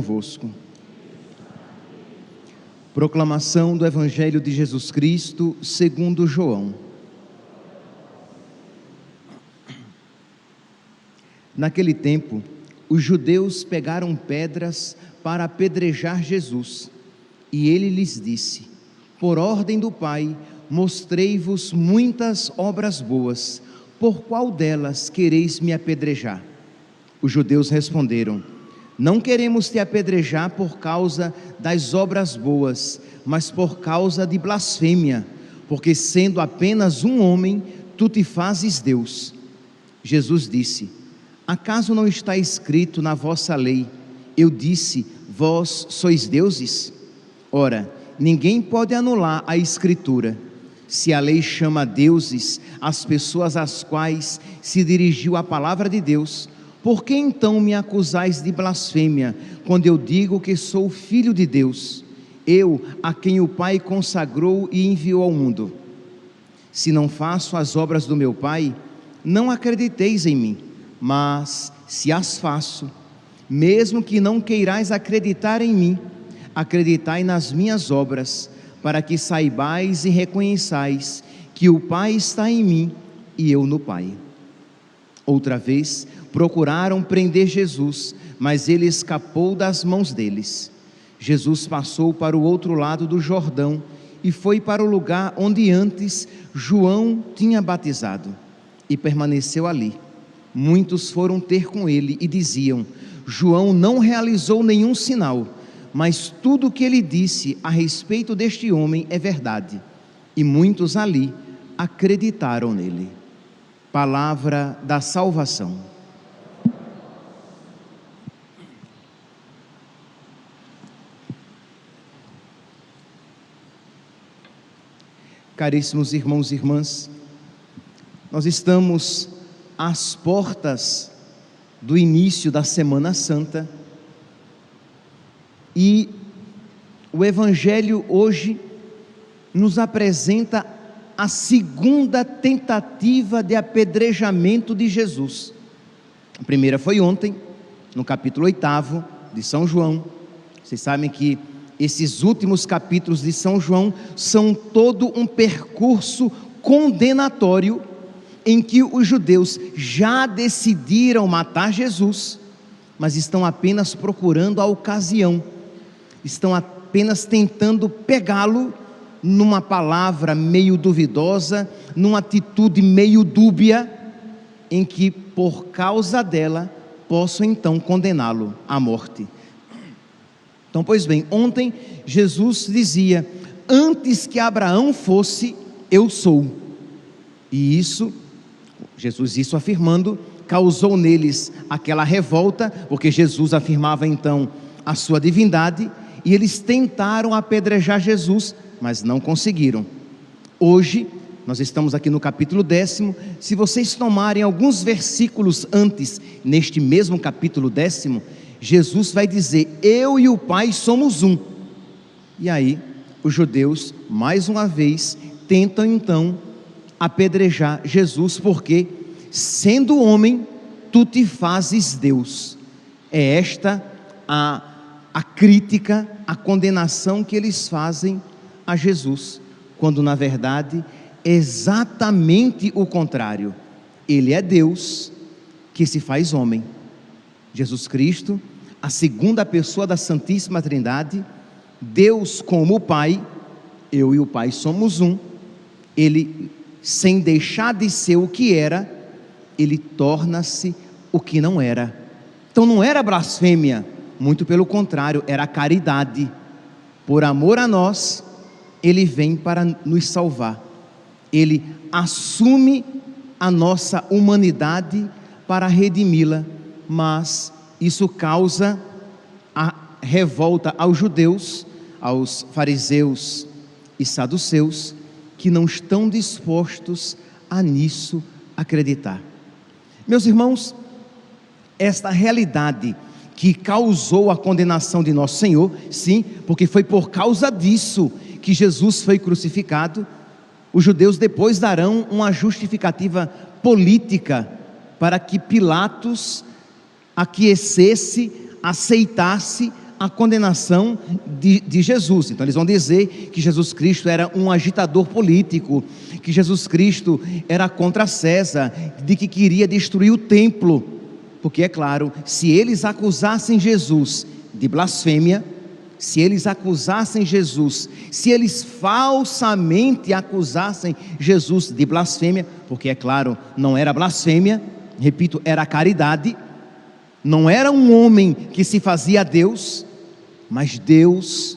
convosco. Proclamação do Evangelho de Jesus Cristo segundo João. Naquele tempo, os judeus pegaram pedras para apedrejar Jesus, e ele lhes disse: por ordem do Pai, mostrei-vos muitas obras boas, por qual delas quereis me apedrejar? Os judeus responderam: não queremos te apedrejar por causa das obras boas, mas por causa de blasfêmia, porque sendo apenas um homem, tu te fazes Deus. Jesus disse: acaso não está escrito na vossa lei, eu disse, vós sois deuses? Ora, ninguém pode anular a Escritura. Se a lei chama deuses as pessoas às quais se dirigiu a palavra de Deus, por que então me acusais de blasfêmia, quando eu digo que sou filho de Deus, eu a quem o Pai consagrou e enviou ao mundo? Se não faço as obras do meu Pai, não acrediteis em mim, mas se as faço, mesmo que não queirais acreditar em mim, acreditai nas minhas obras, para que saibais e reconheçais que o Pai está em mim e eu no Pai. Outra vez procuraram prender Jesus, mas ele escapou das mãos deles. Jesus passou para o outro lado do Jordão e foi para o lugar onde antes João tinha batizado, e permaneceu ali. Muitos foram ter com ele e diziam: João não realizou nenhum sinal, mas tudo o que ele disse a respeito deste homem é verdade. E muitos ali acreditaram nele. Palavra da salvação. Caríssimos irmãos e irmãs, nós estamos às portas do início da Semana Santa e o Evangelho hoje nos apresenta a segunda tentativa de apedrejamento de Jesus. A primeira foi ontem, no capítulo 8 de São João. Vocês sabem que esses últimos capítulos de São João são todo um percurso condenatório, em que os judeus já decidiram matar Jesus, mas estão apenas procurando a ocasião, estão apenas tentando pegá-lo numa palavra meio duvidosa, numa atitude meio dúbia, em que por causa dela possam então condená-lo à morte. Então, pois bem, ontem Jesus dizia: antes que Abraão fosse, eu sou. E isso, Jesus isso afirmando, causou neles aquela revolta, porque Jesus afirmava então a sua divindade, e eles tentaram apedrejar Jesus, mas não conseguiram. Hoje, nós estamos aqui no capítulo 10, se vocês tomarem alguns versículos antes, neste mesmo capítulo 10, Jesus vai dizer: eu e o Pai somos um. E aí, os judeus, mais uma vez, tentam então apedrejar Jesus, porque, sendo homem, tu te fazes Deus. É esta a crítica, a condenação que eles fazem a Jesus, quando na verdade é exatamente o contrário. Ele é Deus que se faz homem. Jesus Cristo, a segunda pessoa da Santíssima Trindade, Deus como o Pai, eu e o Pai somos um. Ele, sem deixar de ser o que era, ele torna-se o que não era. Então não era blasfêmia, muito pelo contrário, era caridade. Por amor a nós, ele vem para nos salvar. Ele assume a nossa humanidade para redimi-la, mas isso causa a revolta aos judeus, aos fariseus e saduceus, que não estão dispostos a nisso acreditar. Meus irmãos, esta realidade que causou a condenação de nosso Senhor, sim, porque foi por causa disso que Jesus foi crucificado. Os judeus depois darão uma justificativa política para que Pilatos aquecesse, aceitasse a condenação de Jesus. Então eles vão dizer que Jesus Cristo era um agitador político, que Jesus Cristo era contra César, de que queria destruir o templo, porque é claro, se eles acusassem Jesus de blasfêmia, se eles acusassem Jesus, se eles falsamente acusassem Jesus de blasfêmia, porque é claro, não era blasfêmia, repito, era caridade, não era um homem que se fazia Deus, mas Deus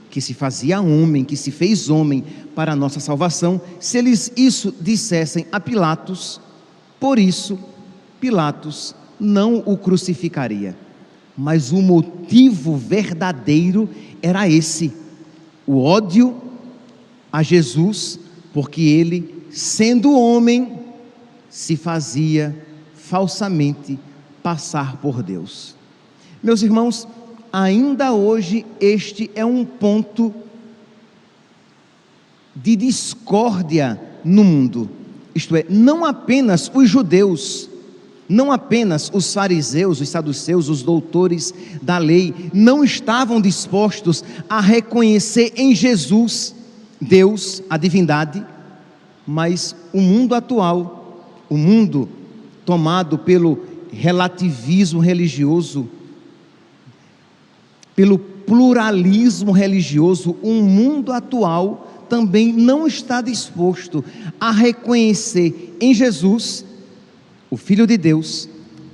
que se fazia homem, que se fez homem para a nossa salvação. Se eles isso dissessem a Pilatos, por isso Pilatos não o crucificaria. Mas o motivo verdadeiro era esse: o ódio a Jesus, porque ele, sendo homem, se fazia falsamente passar por Deus. Meus irmãos, ainda hoje este é um ponto de discórdia no mundo. Isto é, não apenas os judeus, não apenas os fariseus, os saduceus, os doutores da lei, não estavam dispostos a reconhecer em Jesus Deus, a divindade, mas o mundo atual, o mundo tomado pelo relativismo religioso, pelo pluralismo religioso, o mundo atual também não está disposto a reconhecer em Jesus, o Filho de Deus,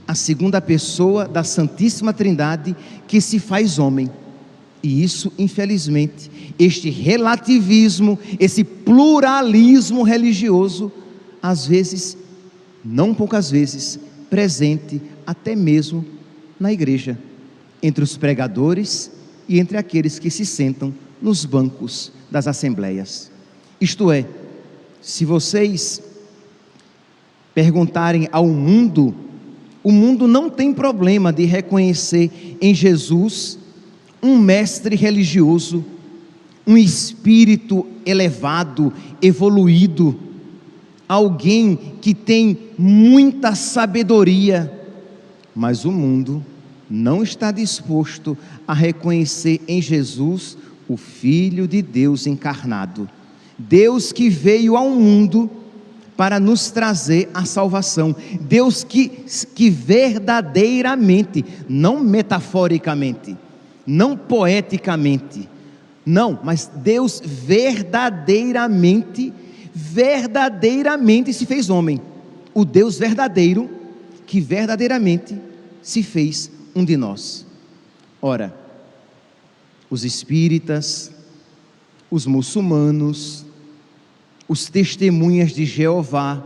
a segunda pessoa da Santíssima Trindade, que se faz homem. E isso, infelizmente, este relativismo, esse pluralismo religioso, às vezes, não poucas vezes, presente até mesmo na igreja, entre os pregadores e entre aqueles que se sentam nos bancos das assembleias. Isto é, se vocês perguntarem ao mundo, o mundo não tem problema de reconhecer em Jesus um mestre religioso, um espírito elevado, evoluído, alguém que tem muita sabedoria, mas o mundo não está disposto a reconhecer em Jesus o Filho de Deus encarnado, Deus que veio ao mundo para nos trazer a salvação, Deus que verdadeiramente, não metaforicamente, não poeticamente, não, mas Deus verdadeiramente se fez homem, o Deus verdadeiro, que verdadeiramente se fez um de nós. Ora, os espíritas, os muçulmanos, os testemunhas de Jeová,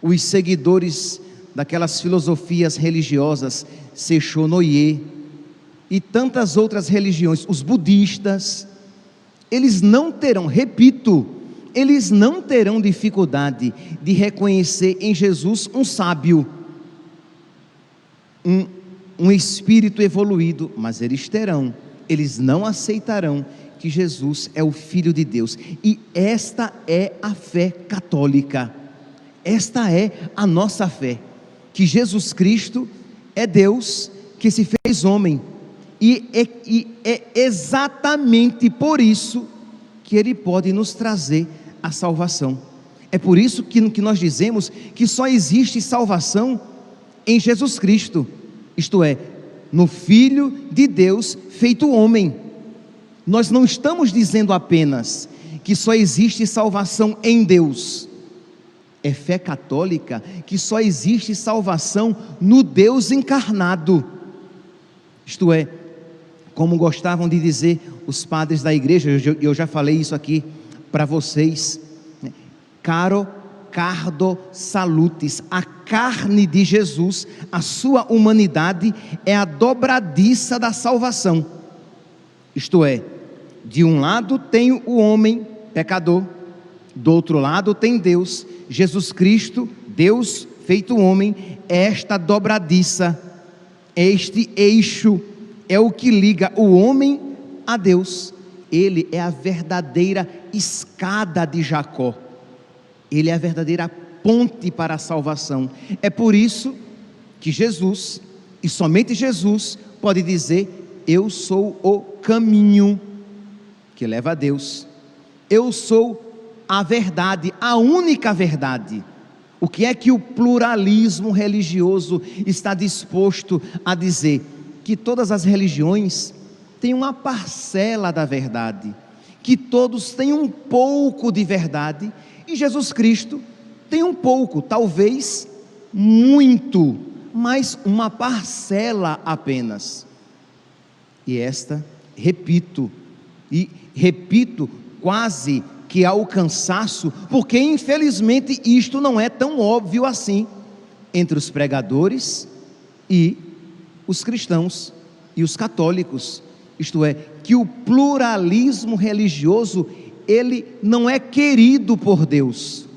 os seguidores daquelas filosofias religiosas, Sechonoye, e tantas outras religiões, os budistas, eles não terão, repito, eles não terão dificuldade de reconhecer em Jesus um sábio, um espírito evoluído, mas eles não aceitarão que Jesus é o Filho de Deus. E esta é a fé católica, esta é a nossa fé, que Jesus Cristo é Deus que se fez homem, e é exatamente por isso que Ele pode nos trazer a salvação. É por isso que nós dizemos que só existe salvação em Jesus Cristo, isto é, no Filho de Deus feito homem. Nós não estamos dizendo apenas que só existe salvação em Deus. É fé católica que só existe salvação no Deus encarnado. Isto é, como gostavam de dizer os padres da igreja, eu já falei isso aqui para vocês, caro cardo salutis, a carne de Jesus, a sua humanidade é a dobradiça da salvação. Isto é, de um lado tem o homem pecador, do outro lado tem Deus, Jesus Cristo, Deus feito homem, é esta dobradiça, este eixo, é o que liga o homem a Deus. Ele é a verdadeira escada de Jacó, ele é a verdadeira ponte para a salvação. É por isso que Jesus, e somente Jesus, pode dizer: eu sou o caminho que leva a Deus, eu sou a verdade, a única verdade. O que é que o pluralismo religioso está disposto a dizer? Que todas as religiões têm uma parcela da verdade, que todos têm um pouco de verdade, e Jesus Cristo tem um pouco, talvez muito, mas uma parcela apenas. E esta, repito quase que ao cansaço, porque infelizmente isto não é tão óbvio assim entre os pregadores e os cristãos e os católicos, isto é, que o pluralismo religioso, ele não é querido por Deus,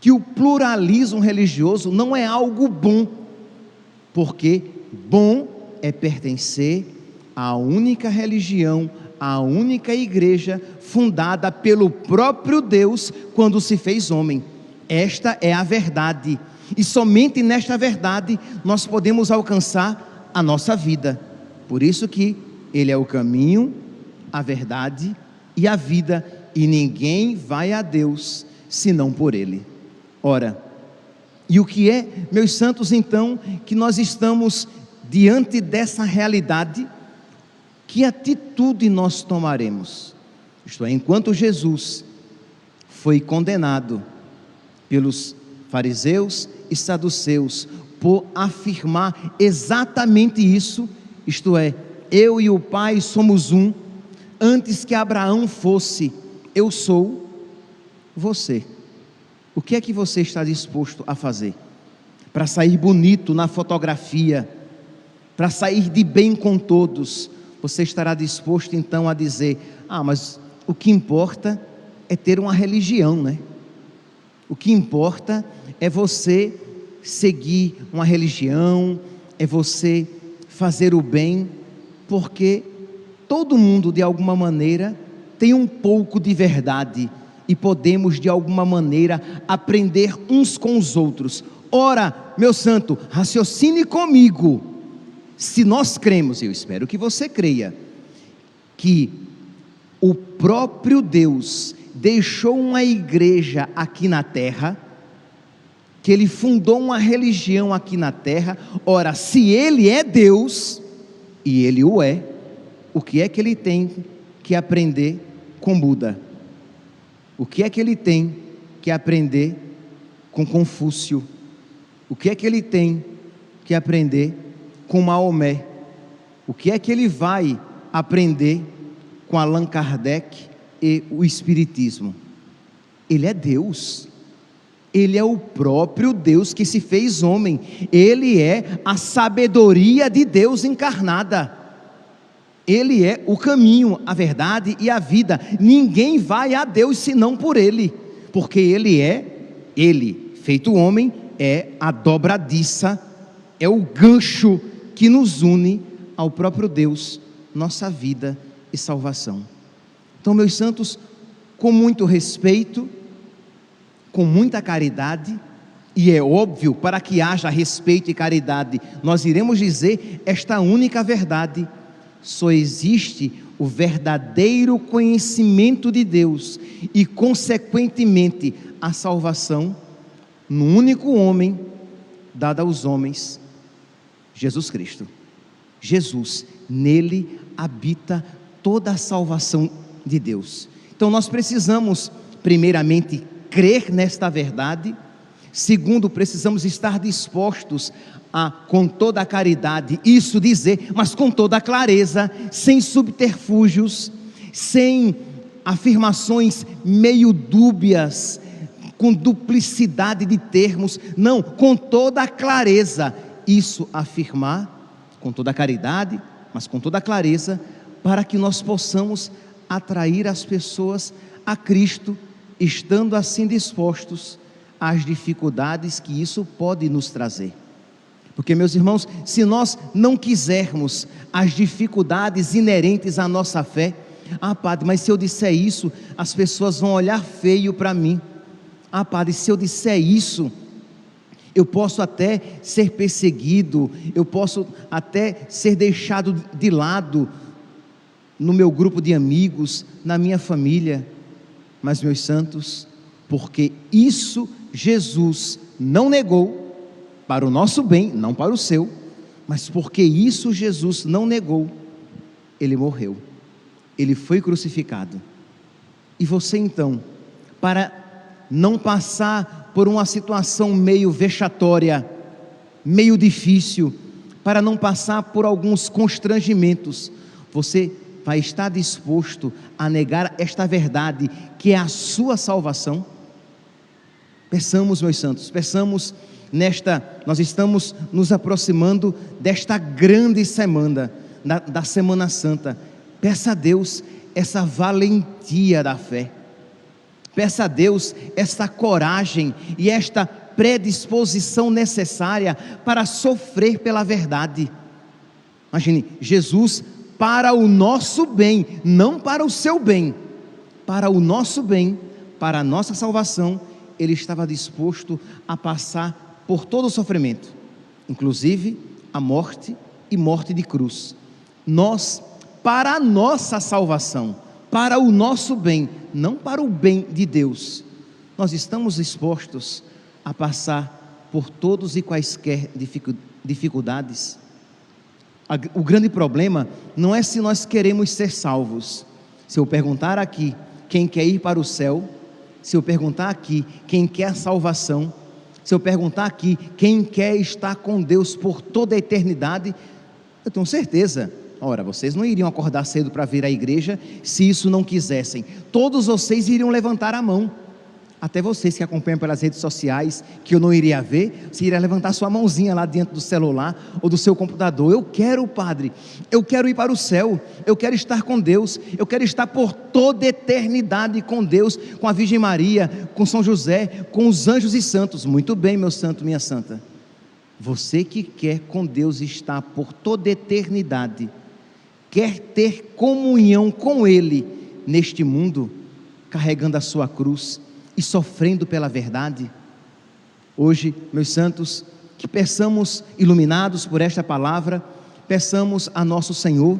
que o pluralismo religioso não é algo bom, porque bom é pertencer à única religião, à única igreja fundada pelo próprio Deus quando se fez homem. Esta é a verdade, e somente nesta verdade nós podemos alcançar a nossa vida. Por isso que Ele é o caminho, a verdade e a vida, e ninguém vai a Deus senão por Ele. Ora, e o que é, meus santos, então, que nós estamos diante dessa realidade? Que atitude nós tomaremos? Isto é, enquanto Jesus foi condenado pelos fariseus e saduceus por afirmar exatamente isso, isto é, eu e o Pai somos um, antes que Abraão fosse, eu sou você. O que é que você está disposto a fazer? Para sair bonito na fotografia, para sair de bem com todos, você estará disposto então a dizer: mas o que importa é ter uma religião, né? O que importa é você seguir uma religião, é você fazer o bem, porque todo mundo de alguma maneira tem um pouco de verdade, e podemos de alguma maneira aprender uns com os outros. Ora, meu santo, raciocine comigo. Se nós cremos, eu espero que você creia, que o próprio Deus deixou uma igreja aqui na terra, que Ele fundou uma religião aqui na terra, ora, se Ele é Deus, e Ele o é, o que é que Ele tem que aprender com Buda? O que é que Ele tem que aprender com Confúcio? O que é que Ele tem que aprender com Maomé? O que é que ele vai aprender com Allan Kardec e o Espiritismo? Ele é Deus, Ele é o próprio Deus que se fez homem, Ele é a sabedoria de Deus encarnada, Ele é o caminho, a verdade e a vida. Ninguém vai a Deus senão por Ele, porque Ele feito homem, é a dobradiça, é o gancho que nos une ao próprio Deus, nossa vida e salvação. Então, meus santos, com muito respeito, com muita caridade, e é óbvio, para que haja respeito e caridade, nós iremos dizer esta única verdade: só existe o verdadeiro conhecimento de Deus e, consequentemente, a salvação no único homem dado aos homens, Jesus Cristo. Jesus, nele habita toda a salvação de Deus. Então nós precisamos, primeiramente, crer nesta verdade. Segundo, precisamos estar dispostos a, com toda a caridade, isso dizer, mas com toda a clareza, sem subterfúgios, sem afirmações meio dúbias, com duplicidade de termos, não, com toda a clareza, isso afirmar, com toda a caridade, mas com toda a clareza, para que nós possamos atrair as pessoas a Cristo, estando assim dispostos às dificuldades que isso pode nos trazer. Porque, meus irmãos, se nós não quisermos as dificuldades inerentes à nossa fé, padre, mas se eu disser isso, as pessoas vão olhar feio para mim. Padre, se eu disser isso, Eu posso até ser perseguido, eu posso até ser deixado de lado no meu grupo de amigos, na minha família, mas, meus santos, porque isso Jesus não negou, para o nosso bem, não para o seu, mas porque isso Jesus não negou, Ele morreu, Ele foi crucificado. E você então, para não passar por uma situação meio vexatória, meio difícil, para não passar por alguns constrangimentos, você vai estar disposto a negar esta verdade, que é a sua salvação? Peçamos, meus santos, peçamos nós estamos nos aproximando desta grande semana, da Semana Santa. Peça a Deus essa valentia da fé, peça a Deus essa coragem e esta predisposição necessária para sofrer pela verdade. Imagine, Jesus, para o nosso bem, não para o seu bem, para o nosso bem, para a nossa salvação, Ele estava disposto a passar por todo o sofrimento, inclusive a morte e morte de cruz. Nós, para a nossa salvação, para o nosso bem, não para o bem de Deus, nós estamos dispostos a passar por todos e quaisquer dificuldades. O grande problema não é se nós queremos ser salvos. Se eu perguntar aqui quem quer ir para o céu, se eu perguntar aqui quem quer a salvação, se eu perguntar aqui quem quer estar com Deus por toda a eternidade, eu tenho certeza, ora, vocês não iriam acordar cedo para vir à igreja se isso não quisessem. Todos vocês iriam levantar a mão. Até vocês que acompanham pelas redes sociais, que eu não iria ver, você iria levantar sua mãozinha lá dentro do celular ou do seu computador. Eu quero, Padre, eu quero ir para o céu, eu quero estar com Deus, eu quero estar por toda a eternidade com Deus, com a Virgem Maria, com São José, com os anjos e santos. Muito bem, meu santo, minha santa. Você que quer com Deus estar por toda a eternidade, quer ter comunhão com Ele neste mundo, carregando a sua cruz e sofrendo pela verdade. Hoje, meus santos, que peçamos, iluminados por esta palavra, peçamos a nosso Senhor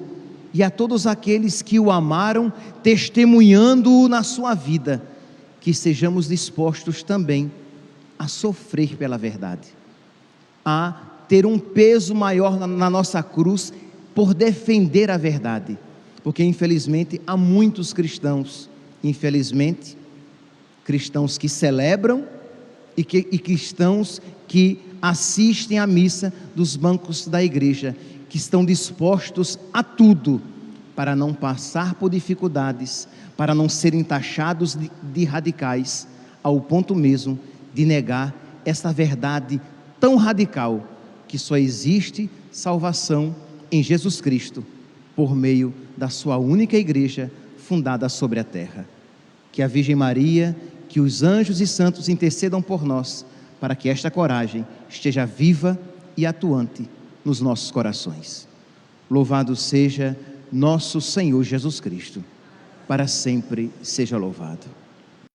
e a todos aqueles que o amaram, testemunhando-o na sua vida, que sejamos dispostos também a sofrer pela verdade, a ter um peso maior na nossa cruz, por defender a verdade, porque infelizmente há muitos cristãos, cristãos que celebram e cristãos que assistem à missa dos bancos da igreja, que estão dispostos a tudo para não passar por dificuldades, para não serem taxados de radicais, ao ponto mesmo de negar essa verdade tão radical, que só existe salvação em Jesus Cristo, por meio da sua única igreja fundada sobre a terra. Que a Virgem Maria, que os anjos e santos intercedam por nós, para que esta coragem esteja viva e atuante nos nossos corações. Louvado seja nosso Senhor Jesus Cristo, para sempre seja louvado.